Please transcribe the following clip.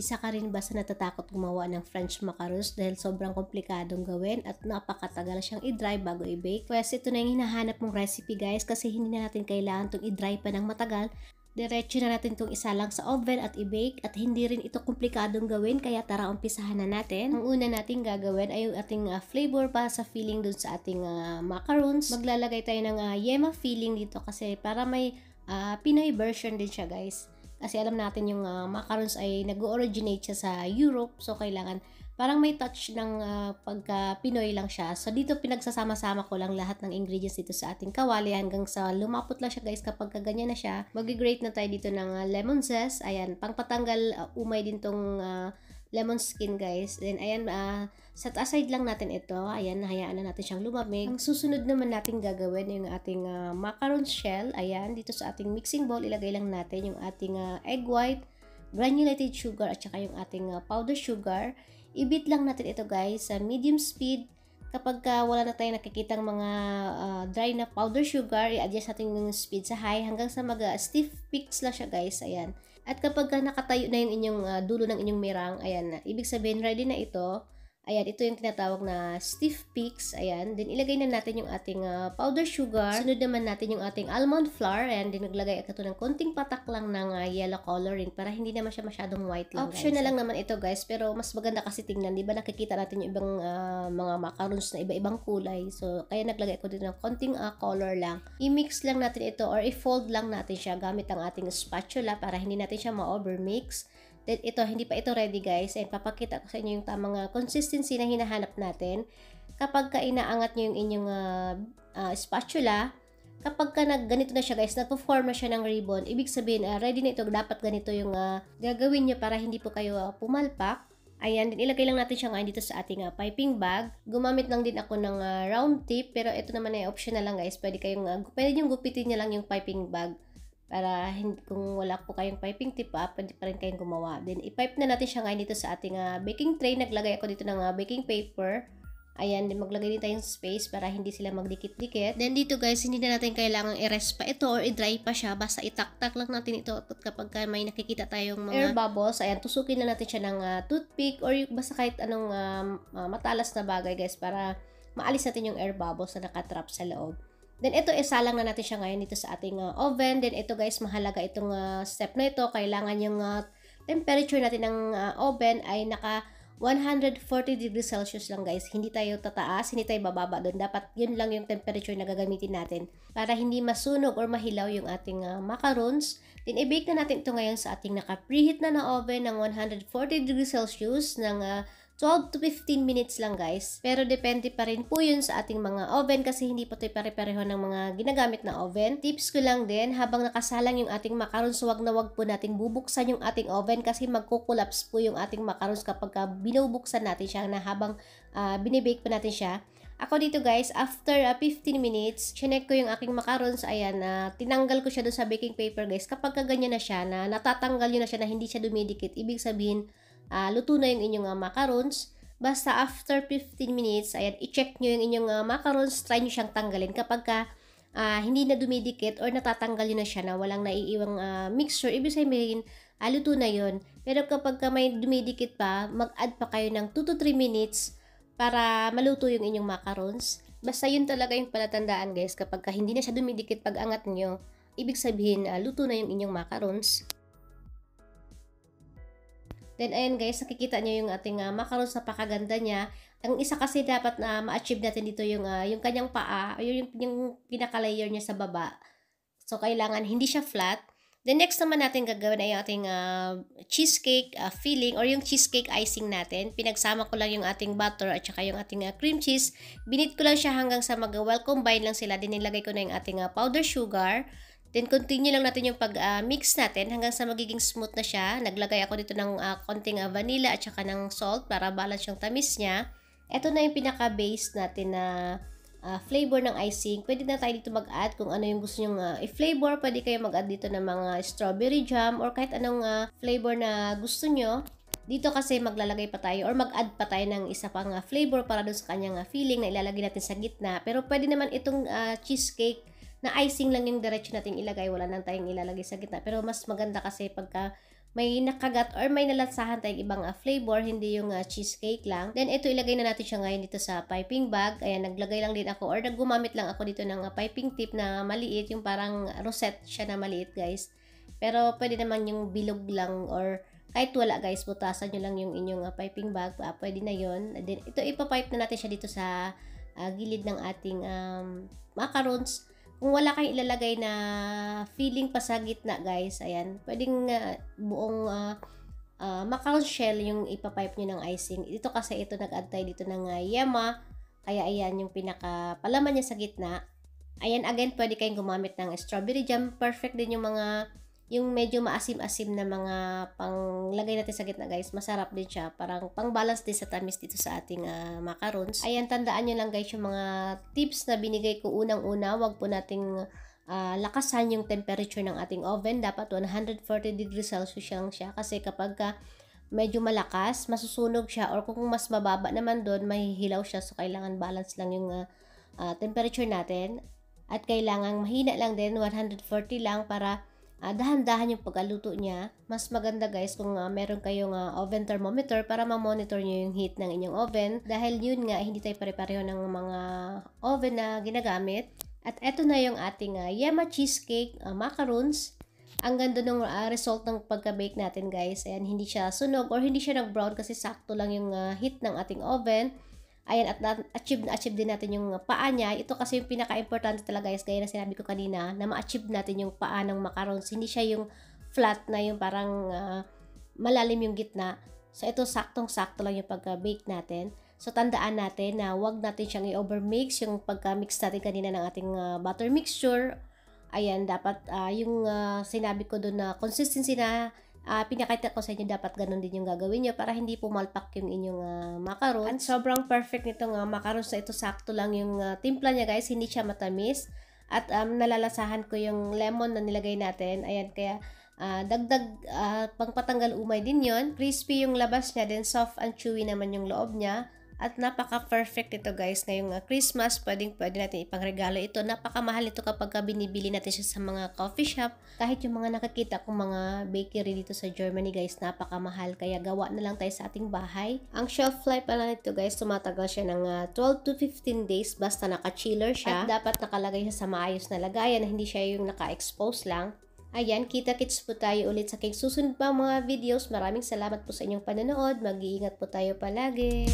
Isa ka rin ba sa natatakot gumawa ng French macarons dahil sobrang komplikadong gawin at napakatagal siyang i-dry bago i-bake? Pwes ito na yung hinahanap mong recipe guys, kasi hindi na natin kailangan itong i-dry pa ng matagal. Diretso na natin itong isalang sa oven at i-bake, at hindi rin ito komplikadong gawin, kaya tara umpisahan na natin. Ang una nating gagawin ay yung ating flavor para sa filling dun sa ating macarons. Maglalagay tayo ng yema filling dito kasi para may Pinoy version din siya guys. Kasi alam natin yung macarons ay nag-originate siya sa Europe. So, kailangan parang may touch ng pagka Pinoy lang siya. So, dito pinagsasama-sama ko lang lahat ng ingredients dito sa ating kawali hanggang sa lumapot lang siya guys. Kapag ganyan na siya, mag-grate na tayo dito ng lemon zest. Ayan, pangpatanggal umay din tong lemon skin guys. Then ayan, set aside lang natin ito. Ayan, hayaan na natin siyang lumamig. Ang susunod naman natin gagawin yung ating macaron shell. Ayan, dito sa ating mixing bowl, ilagay lang natin yung ating egg white, granulated sugar, at saka yung ating powder sugar. I-beat lang natin ito guys sa medium speed. Kapag wala na tayong nakikitang mga dry na powder sugar, i-adjust natin yung speed sa high hanggang sa mag-stiff peaks lang siya guys. Ayan. At kapag nakatayo na yung inyong dulo ng inyong mirang, ayan na. Ibig sabihin, ready na ito. Ayan, ito yung tinatawag na stiff peaks. Ayan. Then, ilagay na natin yung ating powder sugar. Sunod naman natin yung ating almond flour. Ayan, din naglagay ako ng konting patak lang ng yellow coloring para hindi naman siya masyadong white lang. Option na lang naman ito guys, pero mas maganda kasi tingnan. Di ba nakikita natin yung ibang mga macarons na iba-ibang kulay. So, kaya naglagay ko dito ng konting color lang. I-mix lang natin ito or i-fold lang natin siya gamit ang ating spatula para hindi natin siya ma-overmix. Then ito, hindi pa ito ready guys. And papakita ko sa inyo yung tamang consistency na hinahanap natin. Kapag inaangat nyo yung inyong spatula, kapag ganito na siya guys, nagpo-form na siya ng ribbon, ibig sabihin, ready na ito. Dapat ganito yung gagawin nyo para hindi po kayo pumalpak. Ayan, din ilagay lang natin siya ngayon dito sa ating piping bag. Gumamit lang din ako ng round tip, pero ito naman ay optional lang guys. Pwede nyo gupitin nyo lang yung piping bag. Para kung wala po kayong piping tip, pwede pa rin kayong gumawa. Then, i-pipe na natin siya ngayon dito sa ating baking tray. Naglagay ako dito ng baking paper. Ayan, din maglagay din tayong space para hindi sila magdikit-dikit. Then, dito guys, hindi na natin kailangang i-rest pa ito or i-dry pa siya. Basta itaktak lang natin ito kapag may nakikita tayong mga air bubbles. Ayan, tusukin na natin siya ng toothpick or basta kahit anong matalas na bagay guys para maalis natin yung air bubbles na nakatrap sa loob. Then, ito, isalang na natin siya ngayon dito sa ating oven. Then, ito guys, mahalaga itong step na ito. Kailangan yung temperature natin ng oven ay naka 140 degrees Celsius lang guys. Hindi tayo tataas, hindi tayo bababa doon. Dapat yun lang yung temperature na gagamitin natin para hindi masunog or mahilaw yung ating macarons. Then, i-bake na natin ito ngayon sa ating naka-preheat na oven ng 140 degrees Celsius ng 12 to 15 minutes lang guys. Pero depende pa rin po yun sa ating mga oven kasi hindi po tayo pare-pareho ng mga ginagamit na oven. Tips ko lang din, habang nakasalang yung ating macarons, wag na wag po nating bubuksan yung ating oven kasi magkukulaps po yung ating macarons kapag binubuksan natin siya na habang binibake pa natin siya. Ako dito guys, after 15 minutes, chinek ko yung aking macarons. Ayan, tinanggal ko siya doon sa baking paper guys. Kapag ganyan na siya, na natatanggal yun na siya na hindi siya dumidikit, ibig sabihin, luto na yung inyong macarons. Basta after 15 minutes, ayan, i-check nyo yung inyong macarons, try nyo siyang tanggalin. Kapag hindi na dumidikit or natatanggal nyo na siya na walang naiiwang mixture, ibig sabihin, luto na yun. Pero kapag may dumidikit pa, mag-add pa kayo ng 2 to 3 minutes para maluto yung inyong macarons. Basta yun talaga yung palatandaan guys, kapag hindi na siya dumidikit pag angat nyo, ibig sabihin, luto na yung inyong macarons. Then, ayan guys, nakikita nyo yung ating macarons, napakaganda niya. Ang isa kasi dapat na ma-achieve natin dito yung kanyang paa, o yung pinaka-layer niya sa baba. So, kailangan hindi siya flat. Then, next naman natin gagawin ay yung ating cheesecake filling or yung cheesecake icing natin. Pinagsama ko lang yung ating butter at saka yung ating cream cheese. Binit ko lang siya hanggang sa mag-well combine lang sila. Then, nilagay ko na yung ating powder sugar. Then, continue lang natin yung pag-mix natin hanggang sa magiging smooth na siya. Naglagay ako dito ng konting vanilla at saka ng salt para balance yung tamis niya. Ito na yung pinaka-base natin na flavor ng icing. Pwede na tayo dito mag-add kung ano yung gusto nyong i-flavor. Pwede kayo mag-add dito ng mga strawberry jam or kahit anong flavor na gusto nyo. Dito kasi maglalagay pa tayo or mag-add pa tayo ng isa pang flavor para doon sa kanyang filling na ilalagay natin sa gitna. Pero pwede naman itong cheesecake na icing lang yung diretso nating ilagay, wala nang tayong ilalagay sa gitna. Pero mas maganda kasi pagka may nakagat or may nalansahan tayong ibang flavor, hindi yung cheesecake lang. Then ito ilagay na natin siya ngayon dito sa piping bag. Ayan, naglagay lang din ako or naggumamit lang ako dito ng piping tip na maliit, yung parang rosette siya na maliit guys. Pero pwede naman yung bilog lang or kahit wala guys, butasan nyo lang yung inyong piping bag, pwede na yon. Then ito ipapipe na natin siya dito sa gilid ng ating macarons. Kung wala kayong ilalagay na filling pa sa gitna guys, ayan, pwedeng buong macaron shell yung ipapipe nyo ng icing. Ito kasi ito nag-add tayo dito ng yema, kaya ayan yung pinaka-palaman niya sa gitna. Ayan, again, pwede kayong gumamit ng strawberry jam. Perfect din yung mga, yung medyo maasim-asim na mga panglagay natin sa gitna guys. Masarap din siya. Parang pang-balance din sa tamis dito sa ating macarons. Ayan, tandaan nyo lang guys yung mga tips na binigay ko unang-una. Huwag po nating lakasan yung temperature ng ating oven. Dapat 140 degrees Celsius lang siya. Kasi kapag medyo malakas, masusunog siya. Or kung mas mababa naman doon, mahihilaw siya. So, kailangan balance lang yung temperature natin. At kailangan mahina lang din, 140 lang para dahan-dahan yung pagkaluto niya. Mas maganda guys kung meron kayong oven thermometer para ma-monitor nyo yung heat ng inyong oven. Dahil yun nga, hindi tayo pare-pareho ng mga oven na ginagamit. At eto na yung ating yema cheesecake macarons. Ang ganda ng result ng pagka-bake natin guys. Ayan, hindi siya sunog or hindi siya nag-brown kasi sakto lang yung heat ng ating oven. Ayan, at na-achieve din natin yung paa niya. Ito kasi yung pinaka-importante talaga guys, gaya na sinabi ko kanina, na ma-achieve natin yung paa ng macarons. Hindi siya yung flat na yung parang malalim yung gitna. So, ito saktong-sakto lang yung pagka-bake natin. So, tandaan natin na wag natin siyang i-overmix. Yung pagka-mix natin kanina ng ating butter mixture. Ayan, dapat yung sinabi ko doon na consistency na pinakita ko sa inyo, dapat ganun din yung gagawin nyo para hindi pumalpak yung inyong macarons. And sobrang perfect nitong macarons na ito. Sakto lang yung timpla niya guys, hindi siya matamis. At nalalasahan ko yung lemon na nilagay natin. Ayan, kaya dagdag pangpatanggal umay din yon. Crispy yung labas niya, then soft and chewy naman yung loob niya. At napaka-perfect ito guys. Ngayong Christmas, pwede natin ipangregalo ito. Napakamahal ito kapag binibili natin siya sa mga coffee shop. Kahit yung mga nakakita kong mga bakery dito sa Germany guys, napakamahal. Kaya gawa na lang tayo sa ating bahay. Ang shelf life pala nito guys, tumatagal siya ng 12 to 15 days basta naka-chiller siya. At dapat nakalagay siya sa maayos na lagayan na hindi siya yung naka-expose lang. Ayan, kita-kits po tayo ulit sa aking susunod pa mga videos. Maraming salamat po sa inyong panonood. Mag-iingat po tayo palagi.